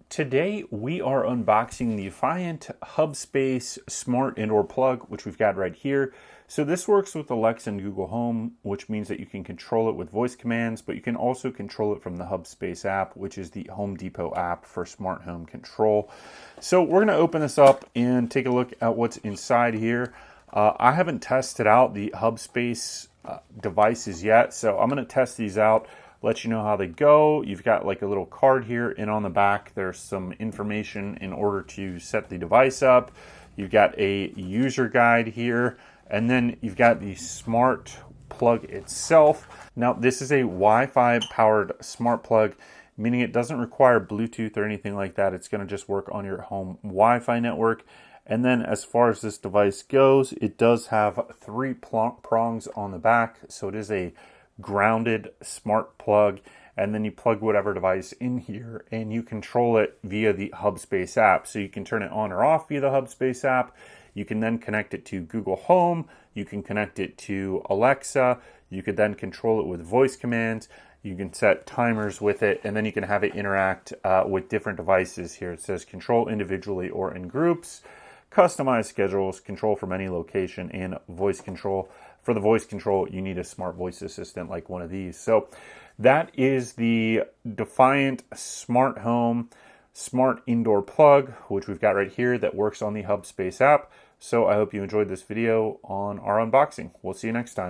Today we are unboxing the Defiant Hubspace Smart Indoor Plug, which we've got right here. So this works with Alexa and Google Home, which means that you can control it with voice commands, but you can also control it from the Hubspace app, which is the Home Depot app for smart home control. So we're going to open this up and take a look at what's inside here. I haven't tested out the Hubspace devices yet, so I'm going to test these out, let you know how they go. You've got like a little card here, and on the back there's some information in order to set the device up. You've got a user guide here, and then you've got the smart plug itself. Now this is a Wi-Fi powered smart plug, meaning it doesn't require Bluetooth or anything like that. It's going to just work on your home Wi-Fi network. And then as far as this device goes, it does have three prongs on the back. So it is a grounded smart plug, and then you plug whatever device in here and you control it via the Hubspace app. So you can turn it on or off via the Hubspace app. You can then connect it to Google Home. You can connect it to Alexa. You could then control it with voice commands. You can set timers with it, and then you can have it interact with different devices here. It says control individually or in groups, customize schedules, control from any location, and voice control. For the voice control, you need a smart voice assistant like one of these. So that is the Defiant Smart Home Smart Indoor Plug, which we've got right here that works on the Hubspace app. So I hope you enjoyed this video on our unboxing. We'll see you next time.